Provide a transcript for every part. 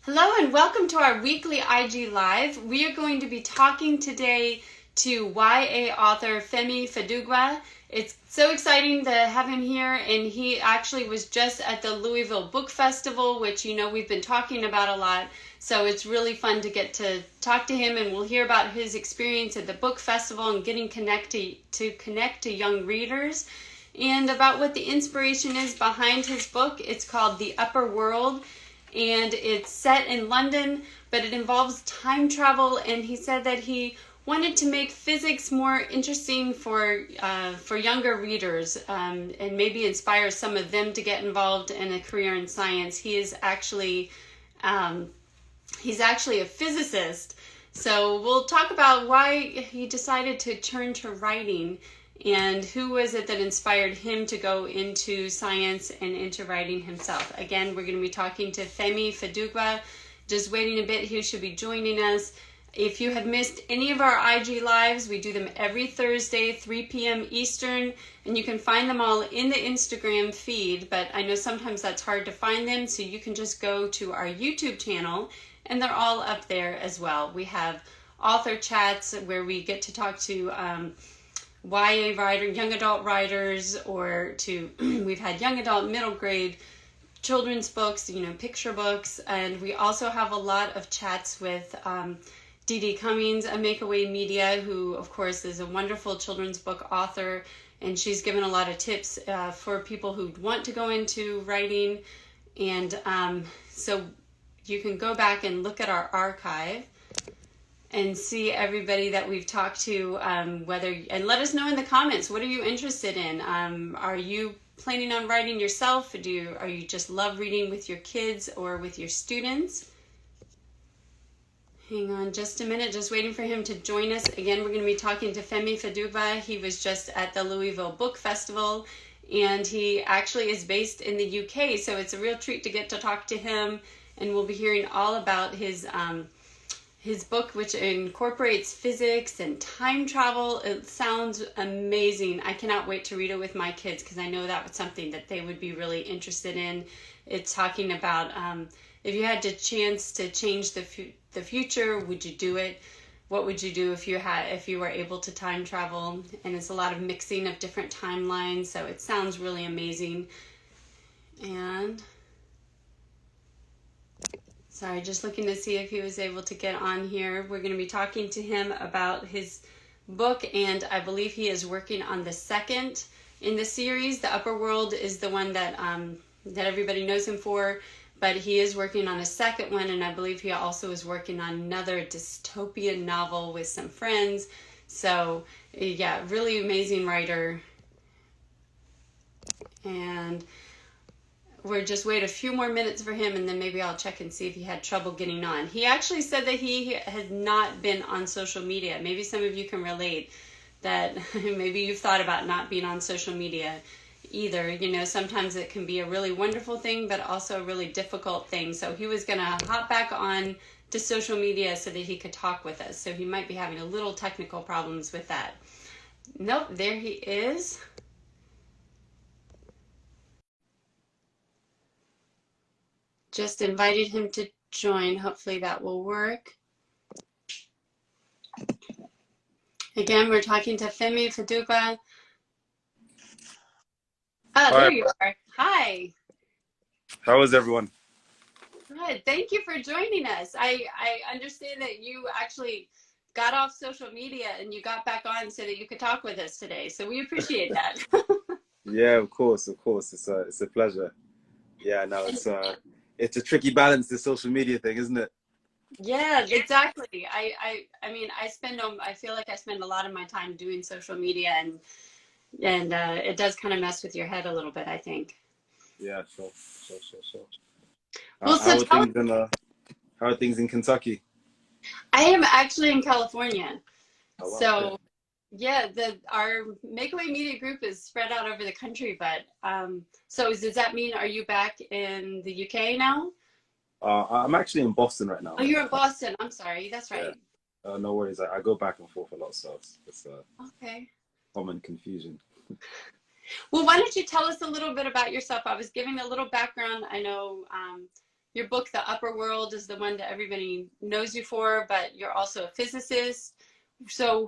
Hello and welcome to our weekly IG Live. We are going to be talking today to YA author Femi Fadugba. It's so exciting to have him here, and he actually was just at the Louisville Book Festival, which we've been talking about a lot. So it's really fun to get to talk to him, and we'll hear about his experience at the book festival and getting connect to young readers, and about what the inspiration is behind his book. It's called The Upper World, and it's set in London, but it involves time travel, and he said that he wanted to make physics more interesting for younger readers, and maybe inspire some of them to get involved in a career in science. He's actually a physicist, so we'll talk about why he decided to turn to writing and who was it that inspired him to go into science and into writing himself. Again, we're going to be talking to Femi Fadugba. Just waiting a bit, he should be joining us. If you have missed any of our IG Lives, we do them every Thursday, 3 p.m. Eastern, and you can find them all in the Instagram feed, but I know sometimes that's hard to find them, so you can just go to our YouTube channel, and they're all up there as well. We have author chats where we get to talk to YA young adult writers, or we've had young adult, middle grade, children's books, picture books, and we also have a lot of chats with Dee Dee Cummings, a Makeaway Media, who of course is a wonderful children's book author, and she's given a lot of tips for people who want to go into writing, and so you can go back and look at our archive and see everybody that we've talked to, and let us know in the comments, what are you interested in? Are you planning on writing yourself? Are you just love reading with your kids or with your students? Hang on just a minute, just waiting for him to join us. Again, we're going to be talking to Femi Fadugba. He was just at the Louisville Book Festival, and he actually is based in the UK, so it's a real treat to get to talk to him, and we'll be hearing all about his book, which incorporates physics and time travel. It sounds amazing. I cannot wait to read it with my kids, because I know that was something that they would be really interested in. It's talking about if you had the chance to change the future, would you do it? What would you do if you were able to time travel? And it's a lot of mixing of different timelines, so it sounds really amazing. And sorry, just looking to see if he was able to get on here. We're going to be talking to him about his book, and I believe he is working on the second in the series. The Upper World is the one that everybody knows him for, but he is working on a second one, and I believe he also is working on another dystopian novel with some friends. So yeah, really amazing writer. And we'll just wait a few more minutes for him, and then maybe I'll check and see if he had trouble getting on. He actually said that he has not been on social media. Maybe some of you can relate that maybe you've thought about not being on social media either. Sometimes it can be a really wonderful thing, but also a really difficult thing. So he was going to hop back on to social media so that he could talk with us. So he might be having a little technical problems with that. Nope, there he is. Just invited him to join. Hopefully that will work. Again, we're talking to Femi Fadugba. Oh, there you are. Hi. How is everyone? Good. Thank you for joining us. I understand that you actually got off social media and you got back on so that you could talk with us today. So we appreciate that. Yeah, of course. It's a pleasure. Yeah, no, it's a tricky balance, this social media thing, isn't it? Yeah, exactly. I mean, I feel like I spend a lot of my time doing social media, and it does kind of mess with your head a little bit, I think. Yeah, sure. Well, so tell us. How are things in Kentucky? I am actually in California. Oh, wow, okay. So yeah, our Makeaway Media Group is spread out over the country, but so does that mean, are you back in the UK now? I'm actually in Boston right now. Oh, you're in Boston. I'm sorry. That's Yeah. right. No worries. I go back and forth a lot, so it's Okay. common confusion. Well, why don't you tell us a little bit about yourself? I was giving a little background. I know your book, The Upper World, is the one that everybody knows you for, but you're also a physicist. So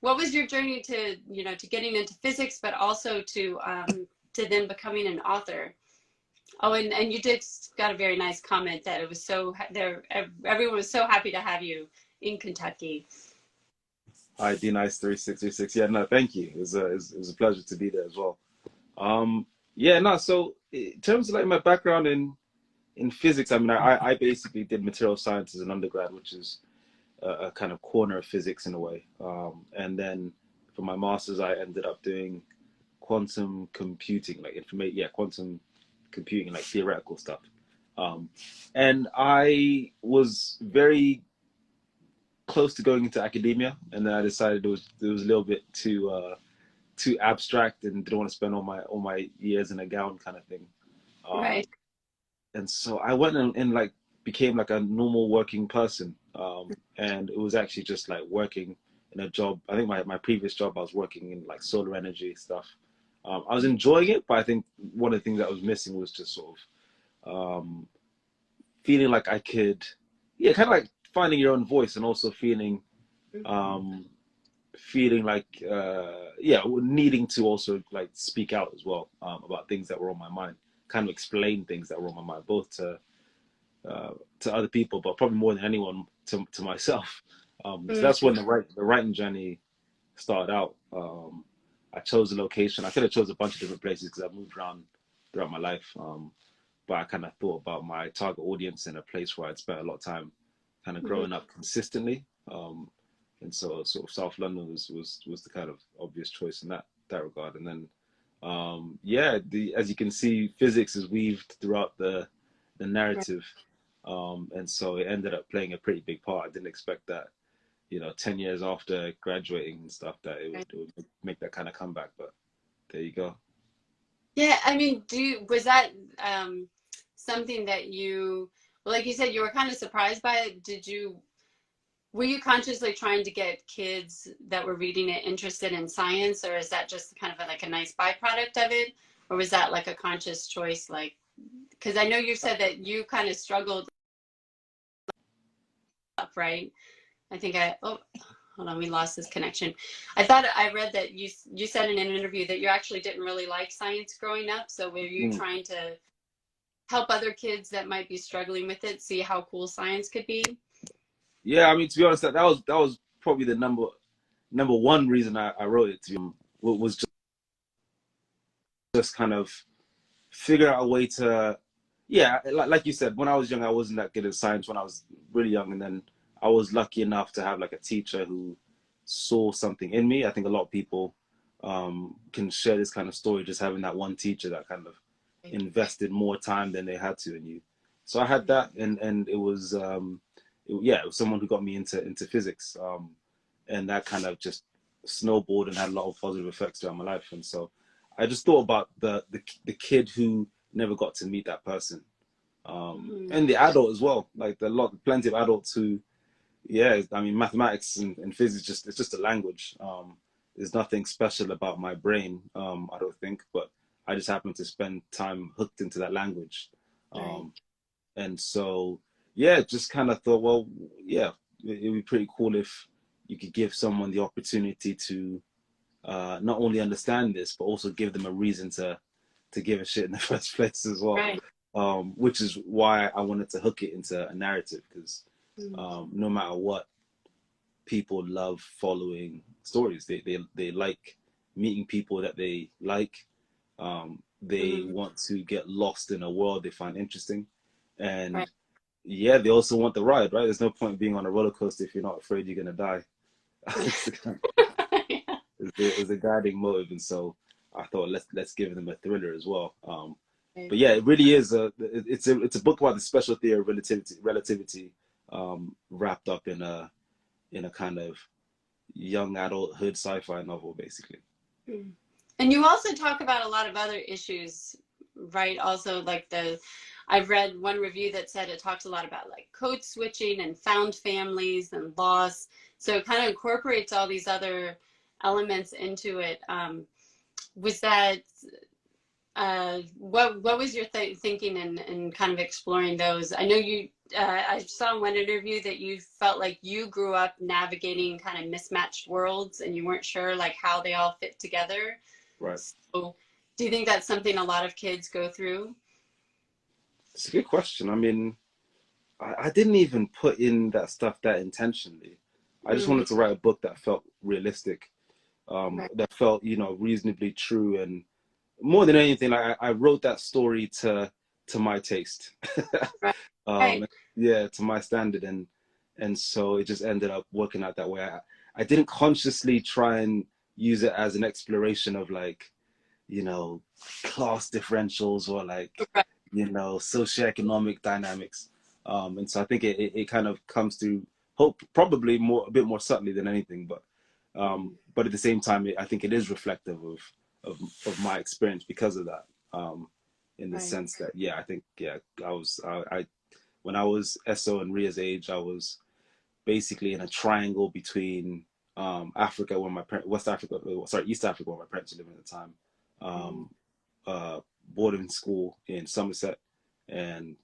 what was your journey to, to getting into physics, but also to then becoming an author? Oh, and you did got a very nice comment that it was everyone was so happy to have you in Kentucky. Hi, D Nice 3636. Yeah, no, thank you. It was a pleasure to be there as well. Yeah, no. So in terms of like my background in physics, I mean, I basically did material science as an undergrad, which is a kind of corner of physics in a way. And then for my master's, I ended up doing quantum computing, like quantum computing, like theoretical stuff. Um, and I was very close to going into academia, and then I decided it was a little bit too abstract and didn't want to spend all my years in a gown kind of thing. Um, Right. and so I went and like became like a normal working person. And it was actually just like working in a job. I think my previous job, I was working in like solar energy stuff. I was enjoying it, but I think one of the things that was missing was just sort of feeling like I could, yeah, kind of like finding your own voice and also um, feeling like, yeah, needing to also like speak out as well about things that were on my mind, kind of explain things that were on my mind, both to other people, but probably more than anyone to myself. So Mm, that's when the writing journey started out. I chose a location. I could have chose a bunch of different places because I've moved around throughout my life. But I kind of thought about my target audience in a place where I'd spent a lot of time kind of mhm. growing up consistently. And so sort of South London was the kind of obvious choice in that regard. And then yeah, as you can see, physics is weaved throughout the Right. narrative. And so it ended up playing a pretty big part. I didn't expect that, 10 years after graduating and stuff, that it would make that kind of comeback. But there you go. Yeah, I mean, was that something that well, like you said, you were kind of surprised by it. Were you consciously trying to get kids that were reading it interested in science, or is that just kind of like a nice byproduct of it? Or was that like a conscious choice? Like, because I know you said that you kind of struggled up, right? I think oh, hold on, we lost this connection. I thought I read that you said in an interview that you actually didn't really like science growing up. So were you Mm. trying to help other kids that might be struggling with it see how cool science could be? Yeah, I mean, to be honest, that was probably the number one reason I wrote it. Was just kind of figure out a way to, yeah, like you said, when I was young, I wasn't that good at science when I was really young, and then I was lucky enough to have like a teacher who saw something in me. I think a lot of people can share this kind of story, just having that one teacher that kind of invested more time than they had to in you. So I had that, and it was yeah, it was someone who got me into physics, and that kind of just snowballed and had a lot of positive effects throughout my life. And so I just thought about the kid who never got to meet that person, Mm-hmm. and the adult as well. Like plenty of adults who, yeah, I mean, mathematics and physics it's just a language. There's nothing special about my brain, I don't think, but I just happen to spend time hooked into that language. Right. Um, and so, yeah, just kind of thought, well, yeah, it'd be pretty cool if you could give someone the opportunity to not only understand this, but also give them a reason to give a shit in the first place as well. Right. Which is why I wanted to hook it into a narrative, because Mm-hmm. no matter what, people love following stories. They like meeting people that they like. They Mm-hmm. want to get lost in a world they find interesting, Right. and yeah, they also want the ride. Right? There's no point being on a roller coaster if you're not afraid you're gonna die. Yeah. Is the guiding motive, and so I thought let's give them a thriller as well. Right. But yeah, it really is it's a book about the special theory of relativity, wrapped up in a kind of young adulthood sci-fi novel, basically. Mm. And you also talk about a lot of other issues, right? Also, like I've read one review that said it talks a lot about like code switching and found families and loss. So it kind of incorporates all these other elements into it. Was that, what was your thinking in kind of exploring those? I know you. I saw in one interview that you felt like you grew up navigating kind of mismatched worlds, and you weren't sure like how they all fit together. Right. So, do you think that's something a lot of kids go through? It's a good question. I mean, I didn't even put in that stuff that intentionally. I just Mm, wanted to write a book that felt realistic, right. that felt, reasonably true. And more than anything, I wrote that story to my taste. Right. um, Right. yeah, to my standard. And so it just ended up working out that way. I didn't consciously try and use it as an exploration of like, class differentials or like, Right. socioeconomic dynamics. And so I think it kind of comes through hope probably a bit more subtly than anything, but at the same time, I think it is reflective of my experience because of that. In the Right. sense that, yeah, I think, yeah, I when I was SO and Ria's age, I was basically in a triangle between Africa, where my West Africa, sorry, East Africa, where my parents were living at the time, Mm, um, boarding school in Somerset, and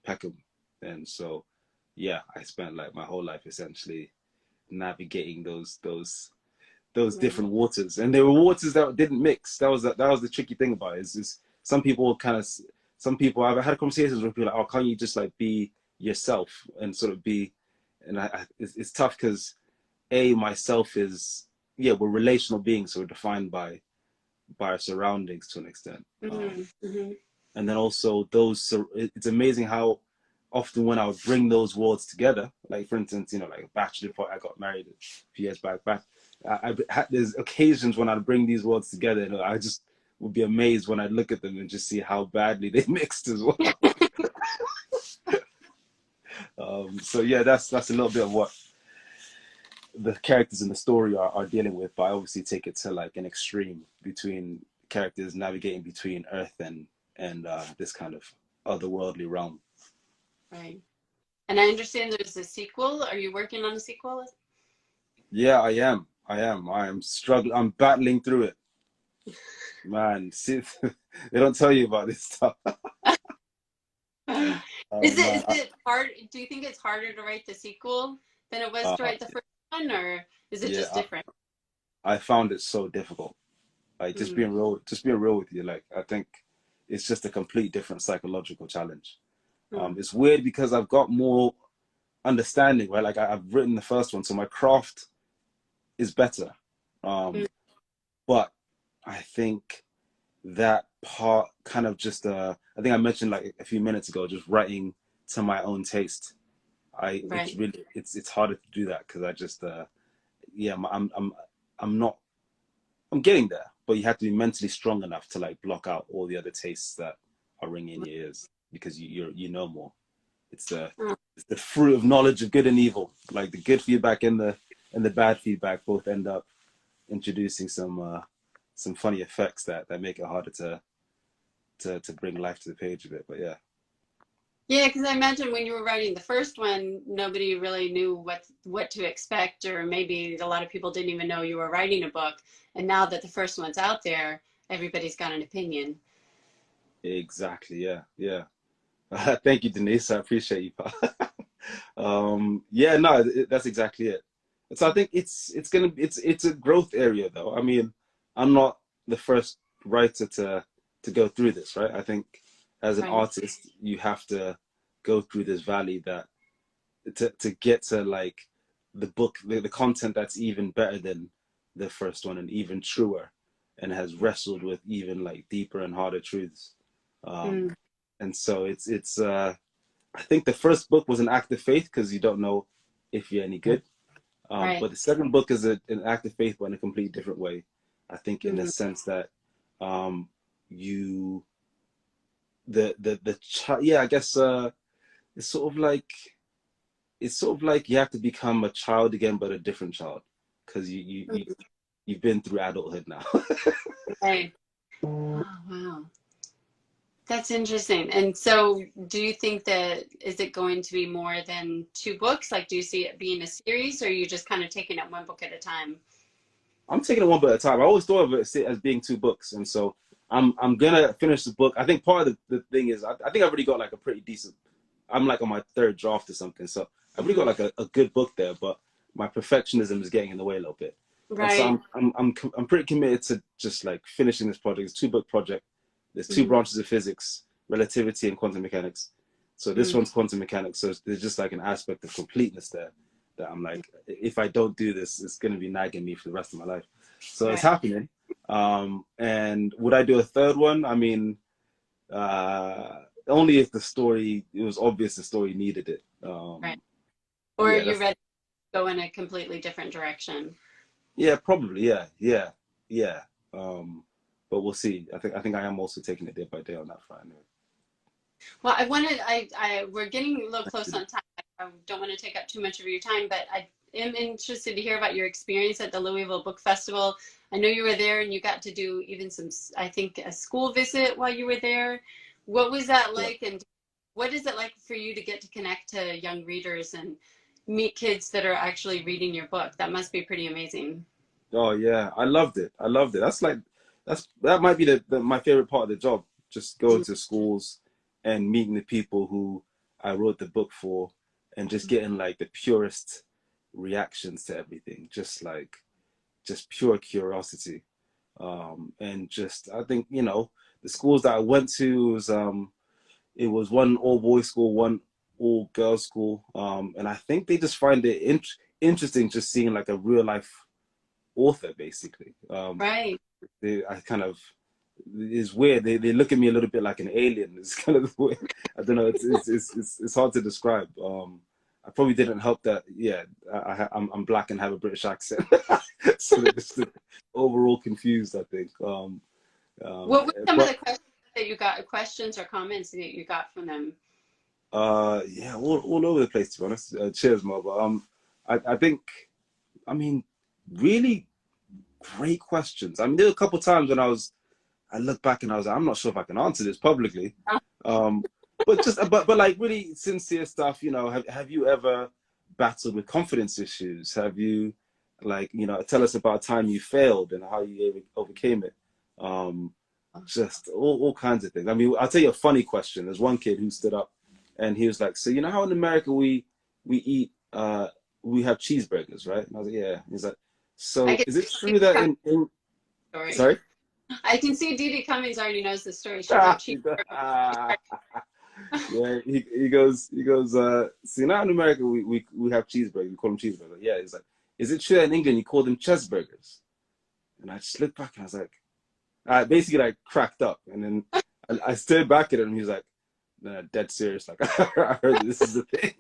Peckham. And so, yeah, I spent like my whole life essentially navigating those right. different waters, and there were waters that didn't mix. That was the tricky thing about it. Is just some people I've had conversations with people like, oh, can't you just like be yourself and sort of be, and it's tough because myself is, yeah, we're relational beings, so we're defined by our surroundings to an extent. Mm-hmm. Mm-hmm. And then also it's amazing how often when I would bring those worlds together, like for instance, like a bachelor party, I got married a few years back. There's occasions when I'd bring these worlds together, and I just would be amazed when I look at them and just see how badly they mixed as well. So yeah, that's a little bit of what the characters in the story are dealing with, but I obviously take it to like an extreme between characters navigating between Earth and this kind of otherworldly realm. Right. And I understand there's a sequel. Are you working on a sequel? Yeah, I am. I am struggling. I'm battling through it, man. See, they don't tell you about this stuff. Oh Is man. it hard? Do you think it's harder to write the sequel than it was to write the first one, or is it Yeah, just different? I found it so difficult. Like Mm, just being real with you. Like I think it's just a complete different psychological challenge. mm, It's weird because I've got more understanding, right? Like I've written the first one, so my craft is better. mm, Um, but I think that part kind of just I think I mentioned like a few minutes ago, just writing to my own taste. It's right. really it's harder to do that because I just yeah, I'm not, I'm getting there, but you have to be mentally strong enough to like block out all the other tastes that are ringing in your ears because you know more. It's the Mm. it's the fruit of knowledge of good and evil. Like the good feedback and the bad feedback both end up introducing some funny effects that make it harder to bring life to the page a bit. But yeah. Yeah, because I imagine when you were writing the first one, nobody really knew what to expect, or maybe a lot of people didn't even know you were writing a book. And now that the first one's out there, everybody's got an opinion. Exactly. Yeah. Yeah. Thank you, Denise. I appreciate you. Yeah, no, that's exactly it. And so I think it's a growth area though. I mean, I'm not the first writer to go through this, right? I think as an Right. artist, you have to go through this valley that to get to like the book, the content that's even better than the first one and even truer and has wrestled with even like deeper and harder truths. Um, Mm, and so it's I think the first book was an act of faith because you don't know if you're any good. right. But the second book is an act of faith, but in a completely different way. I think in the Mm, sense that um, you yeah, I guess it's sort of like you have to become a child again, but a different child because mm, you've been through adulthood now. right. Oh, wow. That's interesting. And so, do you think that is it going to be more than two books? Like, do you see it being a series, or are you just kind of taking it one book at a time? I'm taking it one book at a time. I always thought of it as being two books, and so I'm gonna finish the book. I think part of the thing is I think I've already got like a pretty decent. I'm like on my third draft or something, so I've already got like a good book there. But my perfectionism is getting in the way a little bit, and so Right. I'm pretty committed to just like finishing this project. It's a 2-book project. There's 2 Mm-hmm. branches of physics: relativity and quantum mechanics. So this one's quantum mechanics. So there's just like an aspect of completeness there that I'm like, if I don't do this, it's gonna be nagging me for the rest of my life. So it's Right. happening. And would I do a third one? I mean, only if it was obvious the story needed it. Right. Or are Yeah, you ready to go in a completely different direction? yeah, probably, yeah. But we'll see. I think I am also taking it day by day on that front. Anyway. Well, we're getting a little close on time. I don't want to take up too much of your time, but I am interested to hear about your experience at the Louisville Book Festival. I know you were there and you got to do even some, I think, a school visit while you were there. What was that Yeah. like, and what is it like for you to get to connect to young readers and meet kids that are actually reading your book? That must be pretty amazing. Oh yeah, I loved it. I loved it. That might be my favorite part of the job. Just going to schools and meeting the people who I wrote the book for, and just getting like the purest reactions to everything. Just pure curiosity. And just I think the schools that I went to it was one all boys school, one all girls school, and I think they just find it interesting just seeing like a real life author basically. Right. I kind of it's weird. They look at me a little bit like an alien. It's kind of weird. I don't know. It's hard to describe. I probably didn't help that. Yeah, I'm black and have a British accent, so they're just overall confused. I think. What were some of But the questions that you got, questions or comments that you got from them? yeah, all over the place to be honest. Cheers, Mo. But I think I mean really great questions. I mean, there were a couple of times when I look back and I was like, I'm not sure if I can answer this publicly. Um, but like really sincere stuff, have you ever battled with confidence issues? Have you like, tell us about a time you failed and how you overcame it? Um, just all kinds of things. I mean, I'll tell you a funny question. There's one kid who stood up and he was like, so you know how in America we eat we have cheeseburgers, right? And I was like, yeah. He's like, I so can is it see true that in story. sorry? I can see Dee Dee Cummings already knows the story. She wrote Cheap. Yeah, he goes, see now in America we have cheeseburgers, we call them cheeseburgers. Yeah, he's like, is it true that in England you call them cheeseburgers? And I just looked back and I was like, I basically like cracked up and then I stared back at him and he was like, no, dead serious, like I heard this is the thing.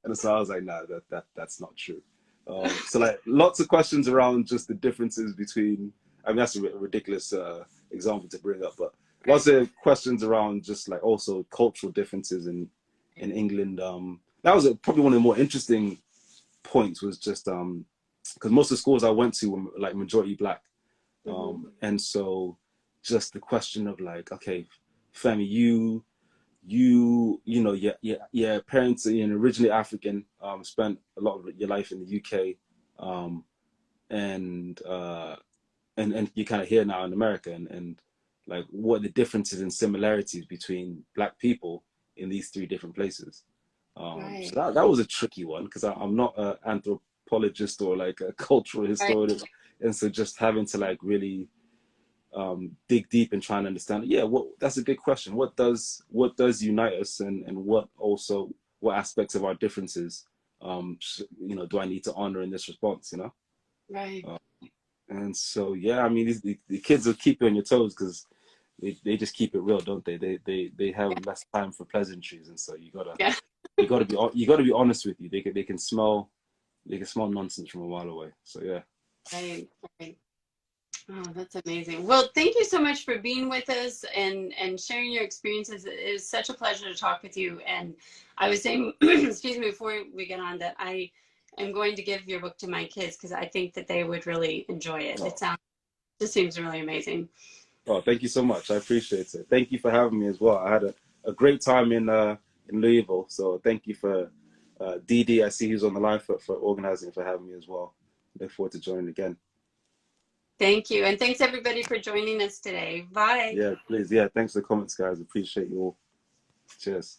And so I was like, no, that's not true. So like lots of questions around just the differences between, I mean, that's a ridiculous example to bring up, but lots of questions around just like also cultural differences in England. That was probably one of the more interesting points was just because most of the schools I went to were like majority black. And so just the question of like, okay, Femi, your parents are originally African, spent a lot of your life in the UK, and and you're kind of here now in America, and like what are the differences and similarities between black people in these 3 different places. Right. So that was a tricky one because I'm not an anthropologist or like a cultural Right. historian, and so just having to like really dig deep and try and understand. Yeah, that's a good question. What does unite us, and what aspects of our differences, do I need to honor in this response? Right. Uh, and so yeah, I mean, the kids will keep you on your toes because they just keep it real, don't they? They have less time for pleasantries, and so Yeah. you gotta be honest with you. They can smell nonsense from a mile away. So yeah. Right. Right. Oh, that's amazing. Well, thank you so much for being with us and sharing your experiences. It was such a pleasure to talk with you. And I was saying, excuse me, before we get on, that I am going to give your book to my kids because I think that they would really enjoy it. Oh. Just seems really amazing. Oh, thank you so much. I appreciate it. Thank you for having me as well. I had a great time in Louisville. So thank you for Dee Dee. I see who's on the line for organizing, for having me as well. Look forward to joining again. Thank you. And thanks everybody for joining us today. Bye. Yeah, please. Yeah, thanks for the comments, guys. Appreciate you all. Cheers.